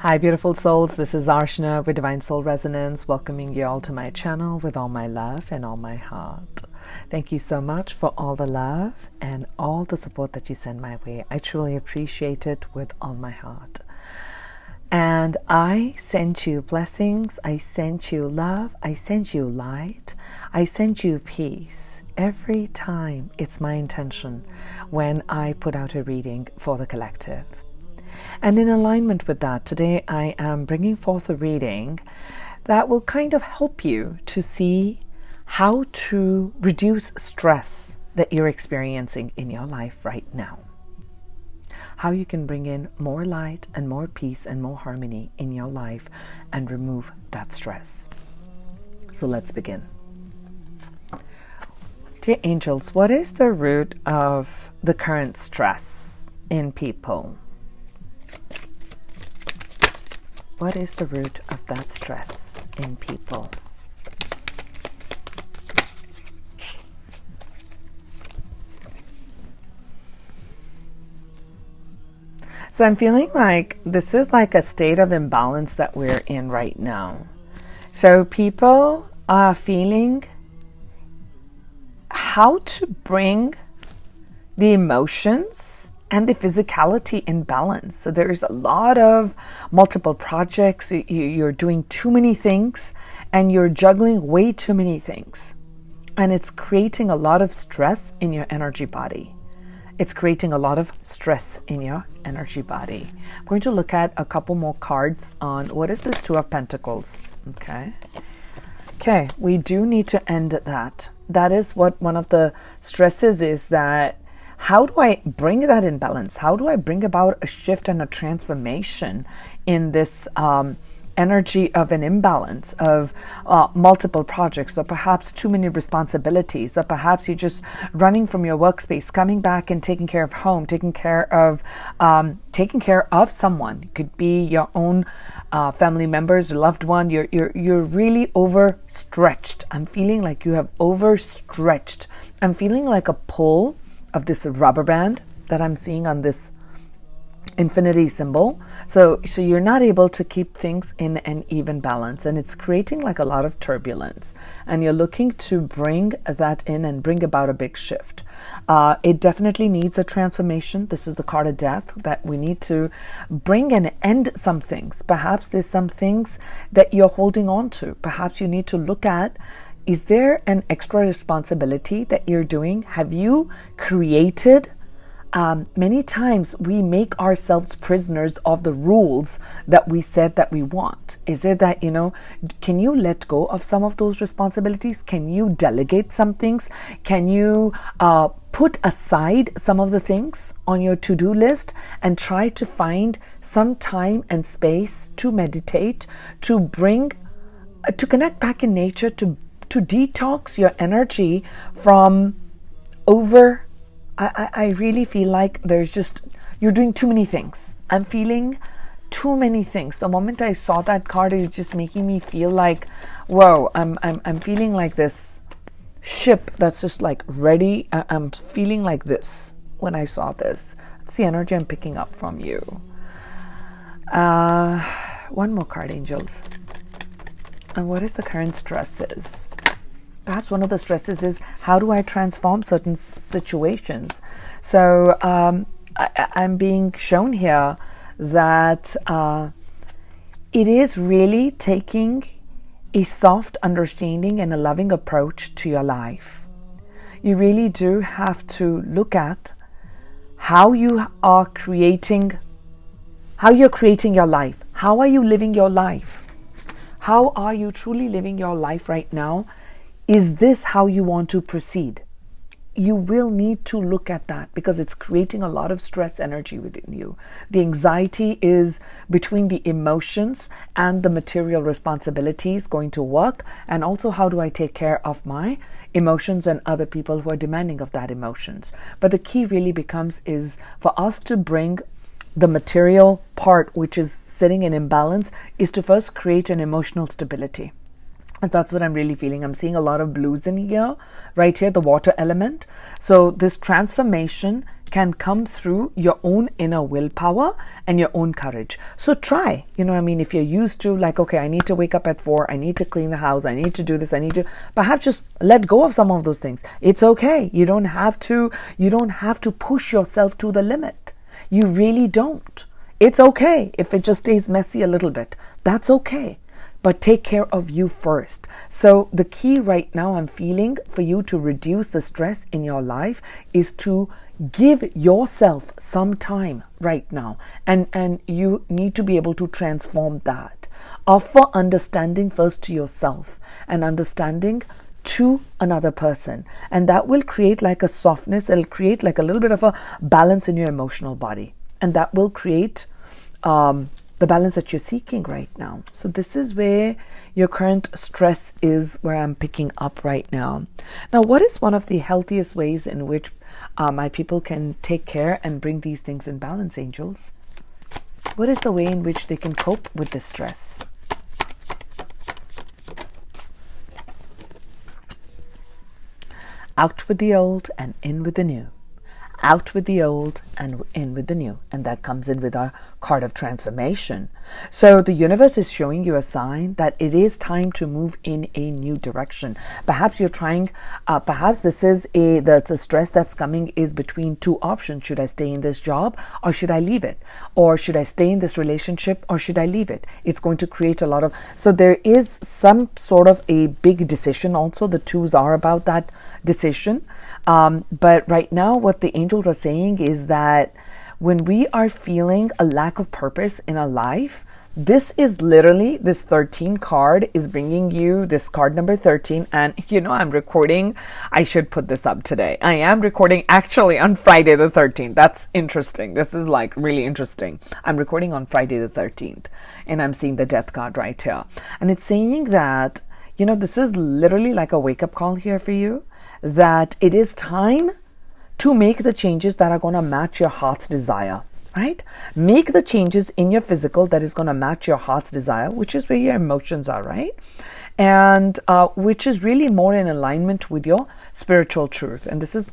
Hi beautiful souls, this is Arshna with Divine Soul Resonance, welcoming you all to my channel with all my love and all my heart. Thank you so much for all the love and all the support that you send my way. I truly appreciate it with all my heart. And I send you blessings, I send you love, I send you light, I send you peace. Every time it's my intention when I put out a reading for the collective. And in alignment with that, today I am bringing forth a reading that will kind of help you to see how to reduce stress that you're experiencing in your life right now. How you can bring in more light and more peace and more harmony in your life and remove that stress. So let's begin. Dear angels, what is the root of the current stress in people? What is the root of that stress in people? So I'm feeling like this is like a state of imbalance that we're in right now. So people are feeling how to bring the emotions and the physicality in balance. So there's a lot of multiple projects. You're doing too many things and you're juggling way too many things. And it's creating a lot of stress in your energy body. It's creating a lot of stress in your energy body. I'm going to look at a couple more cards on what is this Two of Pentacles. Okay, we do need to end that. That is what one of the stresses is, that how do I bring that in balance? How do I bring about a shift and a transformation in this energy of an imbalance of multiple projects, or perhaps too many responsibilities, or perhaps you're just running from your workspace, coming back and taking care of home, taking care of someone. It could be your own family members, loved one. You're really overstretched. I'm feeling like you have overstretched. I'm feeling like a pull of this rubber band that I'm seeing on this infinity symbol. So you're not able to keep things in an even balance, and it's creating like a lot of turbulence, and you're looking to bring that in and bring about a big shift. It definitely needs a transformation. This is the card of death, that we need to bring and end some things. Perhaps there's some things that you're holding on to. Perhaps you need to look at, is there an extra responsibility that you're doing? Have you created? Many times we make ourselves prisoners of the rules that we said that we want. Is it that, can you let go of some of those responsibilities? Can you delegate some things? Can you put aside some of the things on your to-do list and try to find some time and space to meditate, to connect back in nature, to detox your energy from over. I really feel like you're doing too many things. I'm feeling too many things. The moment I saw that card, it was just making me feel like, whoa, I'm feeling like this ship that's just like ready. I'm feeling like this when I saw this. That's the energy I'm picking up from you. One more card, angels. And what is the current stresses? Perhaps one of the stresses is, how do I transform certain situations? So I'm being shown here that it is really taking a soft understanding and a loving approach to your life. You really do have to look at how you're creating your life. How are you living your life? How are you truly living your life right now? Is this how you want to proceed? You will need to look at that, because it's creating a lot of stress energy within you. The anxiety is between the emotions and the material responsibilities going to work, and also how do I take care of my emotions and other people who are demanding of that emotions. But the key really is for us to bring the material part, which is sitting in imbalance, is to first create an emotional stability. That's what I'm really feeling. I'm seeing a lot of blues in here, right here, the water element. So this transformation can come through your own inner willpower and your own courage. So try, if you're used to like, okay, I need to wake up at 4, I need to clean the house, I need to do this, perhaps just let go of some of those things. It's okay. You don't have to push yourself to the limit. You really don't. It's okay if it just stays messy a little bit. That's okay. But take care of you first. So the key right now I'm feeling for you to reduce the stress in your life is to give yourself some time right now. And you need to be able to transform that. Offer understanding first to yourself and understanding to another person. And that will create like a softness. It'll create like a little bit of a balance in your emotional body. And that will create the balance that you're seeking right now. So this is where your current stress is, where I'm picking up right now. Now, what is one of the healthiest ways in which my people can take care and bring these things in balance, angels? What is the way in which they can cope with this stress? Out with the old and in with the new. Out with the old and in with the new. And that comes in with our card of transformation. So the universe is showing you a sign that it is time to move in a new direction. Perhaps you're trying, perhaps this is the stress that's coming is between two options. Should I stay in this job or should I leave it? Or should I stay in this relationship or should I leave it? It's going to create a lot of, so there is some sort of a big decision also. The twos are about that decision. But right now, what the angels are saying is that when we are feeling a lack of purpose in our life, this is literally, this 13 card is bringing you this card number 13. And I'm recording, I should put this up today. I am recording actually on Friday the 13th. That's interesting. This is like really interesting. I'm recording on Friday the 13th and I'm seeing the death card right here. And it's saying that, this is literally like a wake-up call here for you, that it is time to make the changes that are going to match your heart's desire, right? Make the changes in your physical that is going to match your heart's desire, which is where your emotions are, right? And which is really more in alignment with your spiritual truth. And this is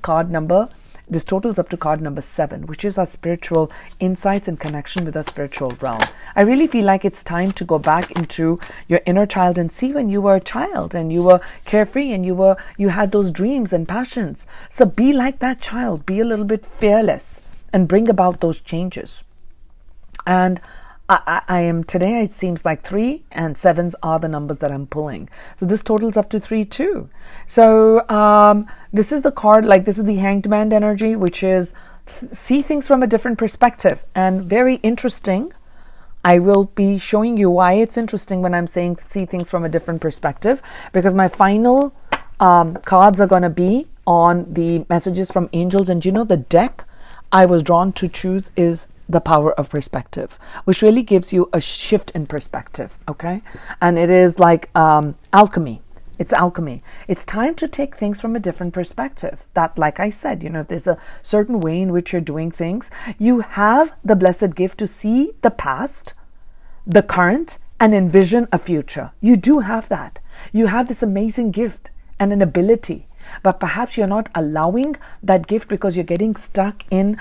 this totals up to card number 7, which is our spiritual insights and connection with our spiritual realm. I really feel like it's time to go back into your inner child and see when you were a child and you were carefree and you had those dreams and passions. So be like that child, be a little bit fearless and bring about those changes. And I am today, it seems like 3 and 7s are the numbers that I'm pulling. So this totals up to 3 too. So this is the card, like this is the Hanged Man energy, which is see things from a different perspective. And very interesting. I will be showing you why it's interesting when I'm saying see things from a different perspective, because my final cards are going to be on the messages from angels. And the deck I was drawn to choose is the power of perspective, which really gives you a shift in perspective. Okay. And it is like alchemy. It's alchemy. It's time to take things from a different perspective. That, like I said, if there's a certain way in which you're doing things, you have the blessed gift to see the past, the current, and envision a future. You do have that. You have this amazing gift and an ability, but perhaps you're not allowing that gift because you're getting stuck in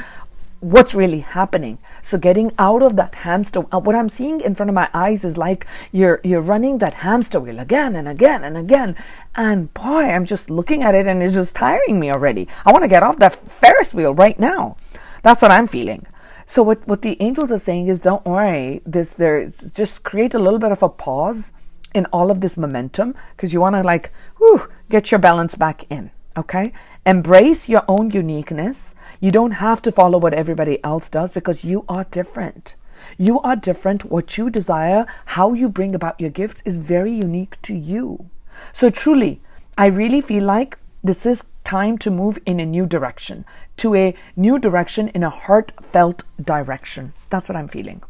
what's really happening. So getting out of that hamster, what I'm seeing in front of my eyes is like you're running that hamster wheel again and again and again. And boy, I'm just looking at it and it's just tiring me already. I want to get off that Ferris wheel right now. That's what I'm feeling. So what the angels are saying is, don't worry, just create a little bit of a pause in all of this momentum, because you want to get your balance back in. Okay? Embrace your own uniqueness. You don't have to follow what everybody else does, because you are different. You are different. What you desire, how you bring about your gifts is very unique to you. So truly, I really feel like this is time to move in a new direction, in a heartfelt direction. That's what I'm feeling.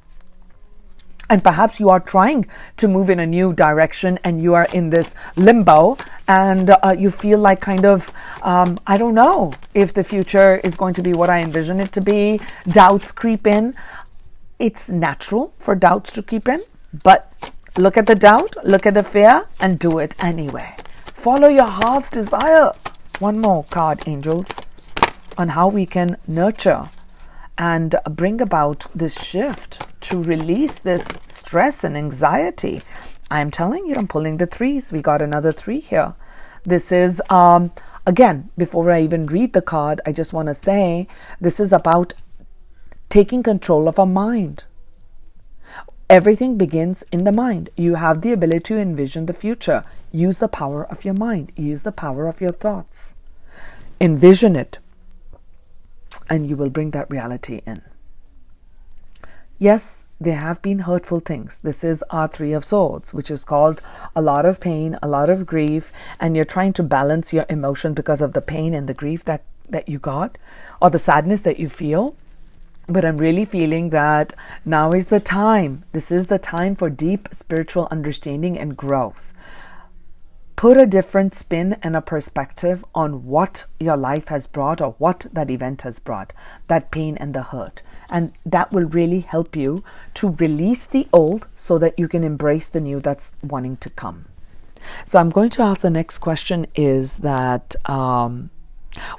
And perhaps you are trying to move in a new direction and you are in this limbo and you feel like I don't know if the future is going to be what I envision it to be. Doubts creep in. It's natural for doubts to creep in, but look at the doubt, look at the fear, and do it anyway. Follow your heart's desire. One more card, angels. on how we can nurture and bring about this shift to release this stress and anxiety. I'm telling you, I'm pulling the threes. We got another 3 here. This is, again, before I even read the card, I just want to say this is about taking control of our mind. Everything begins in the mind. You have the ability to envision the future. Use the power of your mind. Use the power of your thoughts. Envision it, and you will bring that reality in. Yes, there have been hurtful things. This is our 3 of Swords, which has caused a lot of pain, a lot of grief, and you're trying to balance your emotion because of the pain and the grief that you got, or the sadness that you feel. But I'm really feeling that now is the time. This is the time for deep spiritual understanding and growth. Put a different spin and a perspective on what your life has brought, or what that event has brought, that pain and the hurt. And that will really help you to release the old so that you can embrace the new that's wanting to come. So I'm going to ask the next question is that,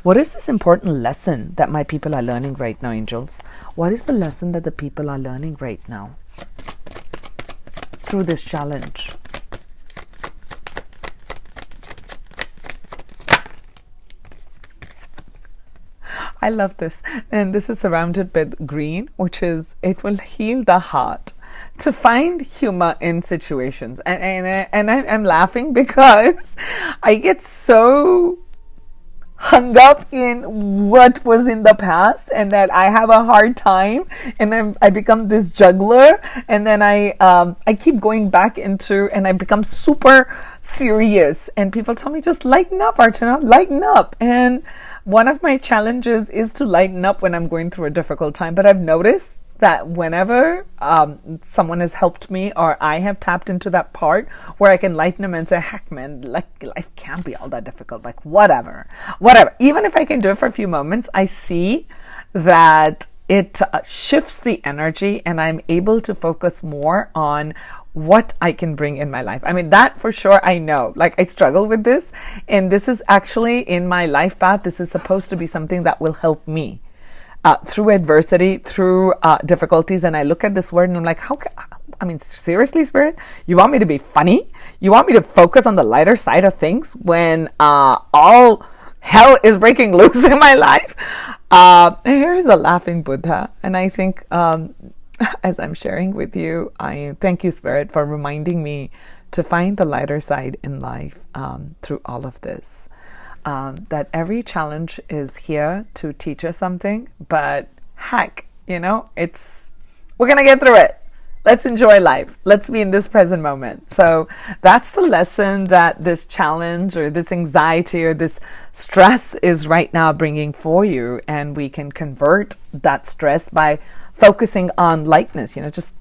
what is this important lesson that my people are learning right now, angels? What is the lesson that the people are learning right now through this challenge? I love this. And this is surrounded with green, which is, it will heal the heart to find humor in situations. And I'm laughing because I get so hung up in what was in the past, and that I have a hard time, and I become this juggler, and then I keep going back into, and I become super furious, and people tell me, just lighten up, Archana, lighten up. And one of my challenges is to lighten up when I'm going through a difficult time. But I've noticed that whenever someone has helped me, or I have tapped into that part where I can lighten them and say, heck man, like, life can't be all that difficult, like whatever. Even if I can do it for a few moments, I see that it shifts the energy, and I'm able to focus more on what I can bring in my life. I mean, that for sure I know. Like, I struggle with this, and this is actually in my life path. This is supposed to be something that will help me through adversity, through difficulties. And I look at this word and I'm like, seriously, Spirit? You want me to be funny? You want me to focus on the lighter side of things when all hell is breaking loose in my life? Here's a laughing Buddha. And I think as I'm sharing with you, I thank you, Spirit, for reminding me to find the lighter side in life through all of this. That every challenge is here to teach us something, but heck, we're going to get through it. Let's enjoy life. Let's be in this present moment. So that's the lesson that this challenge or this anxiety or this stress is right now bringing for you. And we can convert that stress by focusing on lightness, just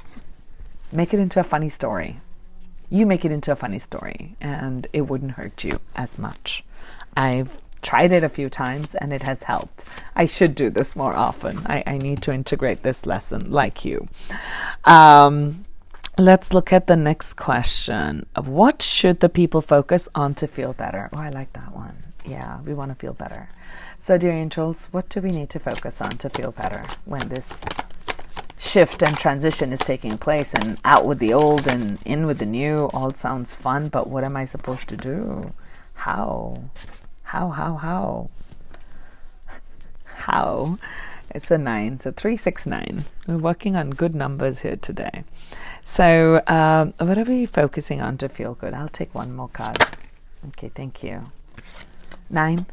make it into a funny story. You make it into a funny story and it wouldn't hurt you as much. I've tried it a few times and it has helped. I should do this more often. I need to integrate this lesson like you. Let's look at the next question. What should the people focus on to feel better? Oh, I like that one. Yeah, we want to feel better. So, dear angels, what do we need to focus on to feel better when this shift and transition is taking place, and out with the old and in with the new? All sounds fun, but what am I supposed to do? How? It's a 9, so 369. We're working on good numbers here today. So what are we focusing on to feel good? I'll take one more card. Okay, thank you. 9.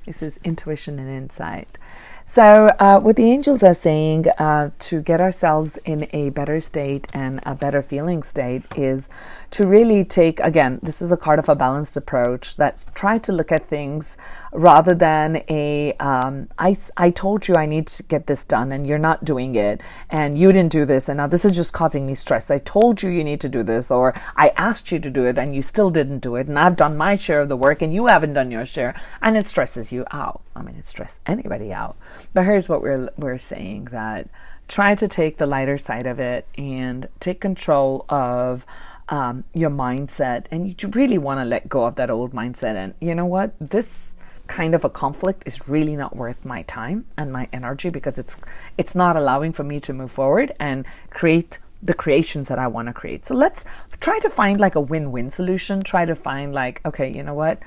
This is intuition and insight. So what the angels are saying to get ourselves in a better state and a better feeling state is to really take, again, this is a card of a balanced approach, that try to look at things rather than I told you I need to get this done and you're not doing it, and you didn't do this and now this is just causing me stress. I told you need to do this, or I asked you to do it and you still didn't do it, and I've done my share of the work and you haven't done your share, and it stresses you out. I mean, it stresses anybody out. But here's what we're saying, that try to take the lighter side of it and take control of your mindset. And you really want to let go of that old mindset. And you know what? This kind of a conflict is really not worth my time and my energy, because it's not allowing for me to move forward and create the creations that I want to create. So let's try to find like a win-win solution. Try to find like, okay, you know what?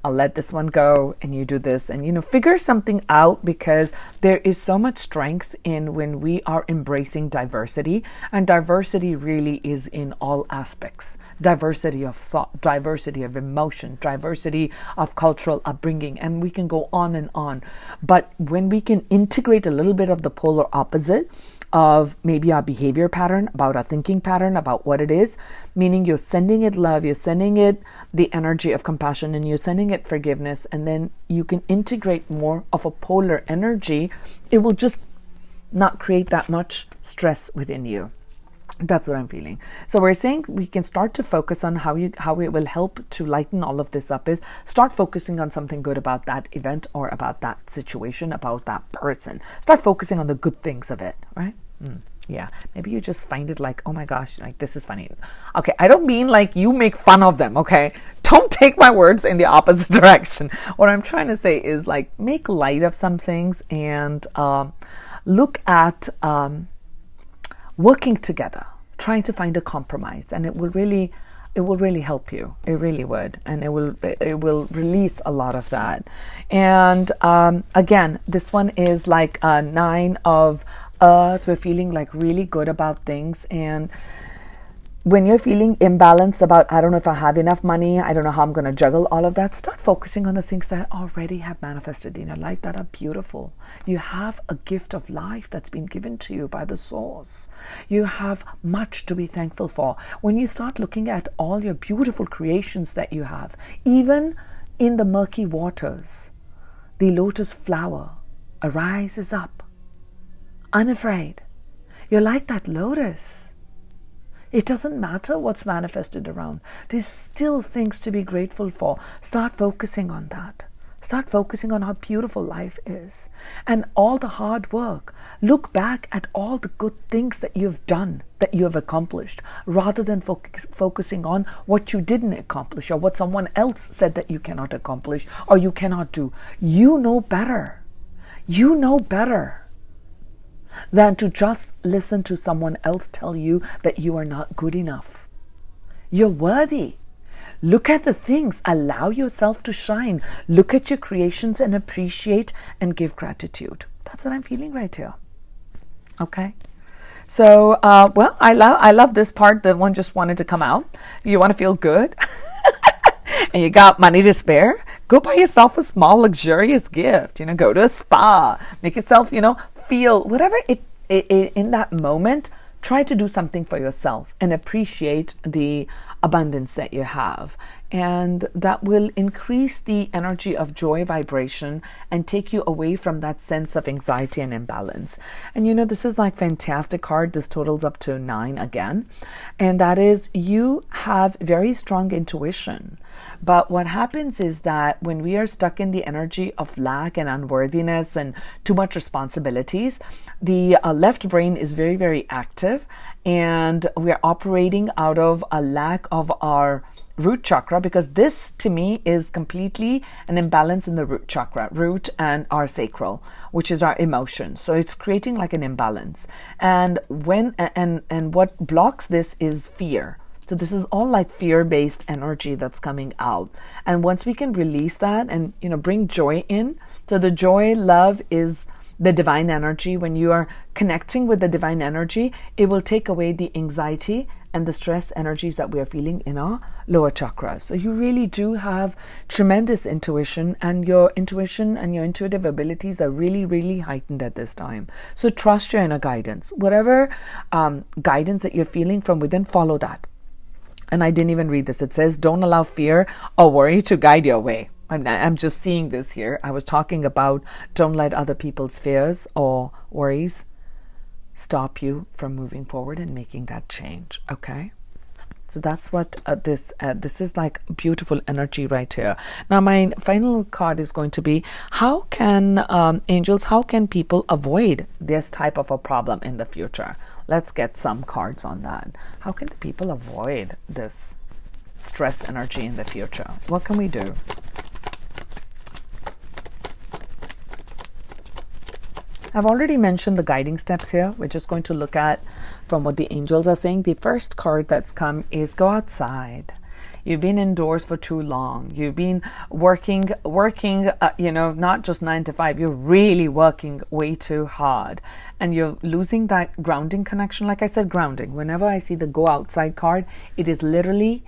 I'll let this one go and you do this, and, you know, figure something out, because there is so much strength in when we are embracing diversity, and diversity really is in all aspects. Diversity of thought, diversity of emotion, diversity of cultural upbringing, and we can go on and on. But when we can integrate a little bit of the polar opposite of maybe our behavior pattern, about our thinking pattern, about what it is, meaning you're sending it love, you're sending it the energy of compassion, and you're sending it forgiveness, and then you can integrate more of a polar energy, it will just not create that much stress within you. That's what I'm feeling. So we're saying we can start to focus on how it will help to lighten all of this up is start focusing on something good about that event or about that situation, about that person. Start focusing on the good things of it, right? Yeah, maybe you just find it like, oh my gosh, like this is funny. Okay, I don't mean like you make fun of them, okay? Don't take my words in the opposite direction. What I'm trying to say is like make light of some things and look at working together, trying to find a compromise, and it will really help you. It really would, and it will release a lot of that. And again, this one is like a 9 of Earth. We're feeling like really good about things, and when you're feeling imbalanced about, I don't know if I have enough money, I don't know how I'm going to juggle all of that, start focusing on the things that already have manifested in your life that are beautiful. You have a gift of life that's been given to you by the source. You have much to be thankful for. When you start looking at all your beautiful creations that you have, even in the murky waters, the lotus flower arises up, unafraid. You're like that lotus. It doesn't matter what's manifested around. There's still things to be grateful for. Start focusing on that. Start focusing on how beautiful life is and all the hard work. Look back at all the good things that you've done, that you have accomplished, rather than focusing on what you didn't accomplish or what someone else said that you cannot accomplish or you cannot do. You know better. You know better than to just listen to someone else tell you that you are not good enough. You're worthy. Look at the things. Allow yourself to shine. Look at your creations and appreciate and give gratitude. That's what I'm feeling right here. Okay. So, well, I love this part. The one just wanted to come out. You want to feel good? And you got money to spare? Go buy yourself a small luxurious gift. You know, go to a spa. Make yourself, you know, feel whatever it in that moment. Try to do something for yourself and appreciate the abundance that you have. And that will increase the energy of joy vibration and take you away from that sense of anxiety and imbalance. And you know, this is like fantastic card. This totals up to 9 again. And that is, you have very strong intuition. But what happens is that when we are stuck in the energy of lack and unworthiness and too much responsibilities, the left brain is very, very active, and we are operating out of a lack of our root chakra, because this to me is completely an imbalance in the root chakra, root and our sacral, which is our emotions. So it's creating like an imbalance. And when and what blocks this is fear. So this is all like fear-based energy that's coming out. And once we can release that and, you know, bring joy in. So the joy, love is the divine energy. When you are connecting with the divine energy, it will take away the anxiety and the stress energies that we are feeling in our lower chakras. So you really do have tremendous intuition, and your intuition and your intuitive abilities are really, really heightened at this time. So trust your inner guidance. Whatever guidance that you're feeling from within, follow that. And I didn't even read this. It says, don't allow fear or worry to guide your way. I'm just seeing this here. I was talking about don't let other people's fears or worries stop you from moving forward and making that change. Okay? So that's what this is like beautiful energy right here. Now my final card is going to be, how can angels, how can people avoid this type of a problem in the future? Let's get some cards on that. How can the people avoid this stress energy in the future? What can we do? I've already mentioned the guiding steps here. We're just going to look at from what the angels are saying. The first card that's come is go outside. You've been indoors for too long. You've been working, not just 9 to 5. You're really working way too hard. And you're losing that grounding connection. Like I said, grounding. Whenever I see the go outside card, it is literally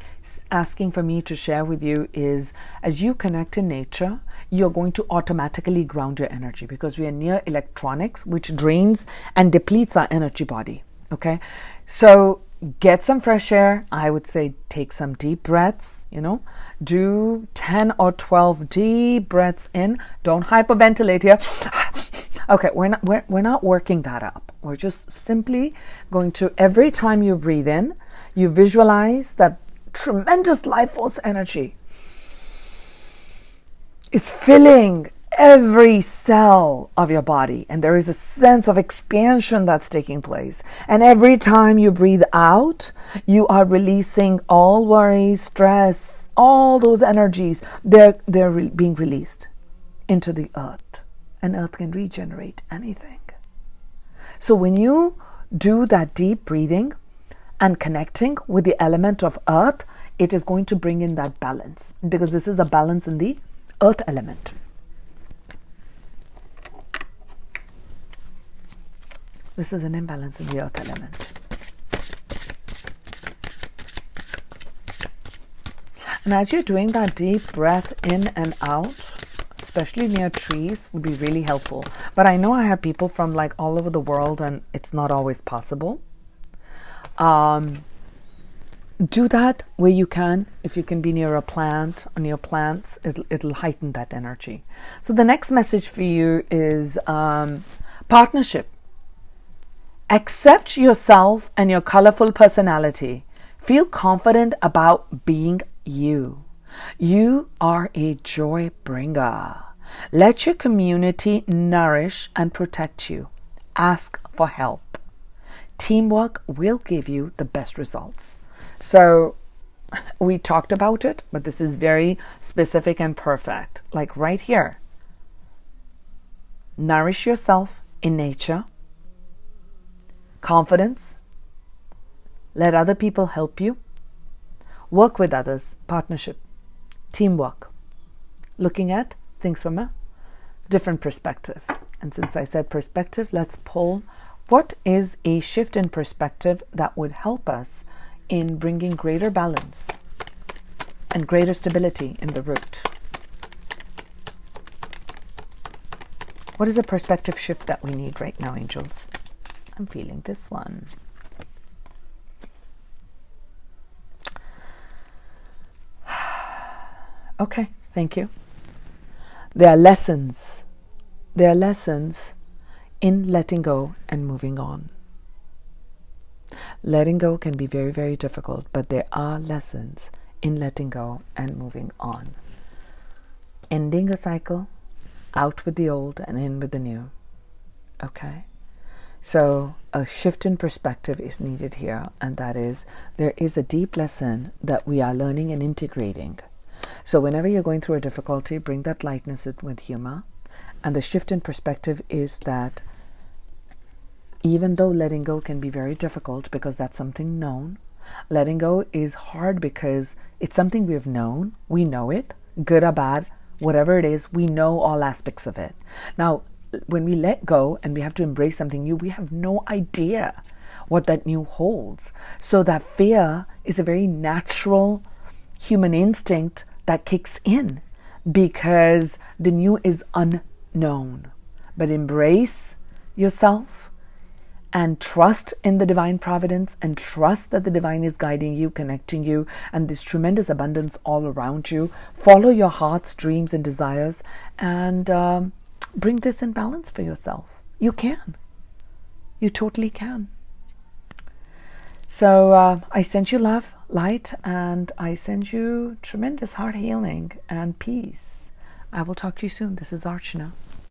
asking for me to share with you is as you connect to nature, you're going to automatically ground your energy because we are near electronics, which drains and depletes our energy body. Okay? So get some fresh air. I would say take some deep breaths, do 10 or 12 deep breaths in. Don't hyperventilate here. Okay, we're not working that up. We're just simply going to, every time you breathe in, you visualize that tremendous life force energy is filling every cell of your body, and there is a sense of expansion that's taking place. And every time you breathe out, you are releasing all worry, stress, all those energies. They're being released into the earth, and earth can regenerate anything. So when you do that deep breathing and connecting with the element of earth, it is going to bring in that balance, because this is a balance in the earth element. This is an imbalance in the earth element. And as you're doing that deep breath in and out, especially near trees, would be really helpful. But I know I have people from like all over the world and it's not always possible. Do that where you can. If you can be near a plant or near plants, it'll heighten that energy. So the next message for you is partnership. Accept yourself and your colorful personality. Feel confident about being you. You are a joy bringer. Let your community nourish and protect you. Ask for help. Teamwork will give you the best results. So we talked about it, but this is very specific and perfect. Like right here. Nourish yourself in nature. Confidence. Let other people help you. Work with others. Partnership. Teamwork. Looking at things from a different perspective. And since I said perspective, let's pull what is a shift in perspective that would help us in bringing greater balance and greater stability in the root. What is a perspective shift that we need right now, angels? I'm feeling this one. Okay, thank you. There are lessons. There are lessons in letting go and moving on. Letting go can be very, very difficult, but there are lessons in letting go and moving on. Ending a cycle, out with the old and in with the new. Okay? So a shift in perspective is needed here, and that is, there is a deep lesson that we are learning and integrating. So whenever you're going through a difficulty, bring that lightness in with humor. And the shift in perspective is that even though letting go can be very difficult because that's something known, letting go is hard because it's something we've known. We know it, good or bad, whatever it is, we know all aspects of it. Now, when we let go and we have to embrace something new, we have no idea what that new holds. So that fear is a very natural human instinct that kicks in because the new is unknown. But embrace yourself and trust in the divine providence and trust that the divine is guiding you, connecting you, and this tremendous abundance all around you. Follow your heart's dreams and desires and bring this in balance for yourself. You can. You totally can. So I send you love, light, and I send you tremendous heart healing and peace. I will talk to you soon. This is Archana.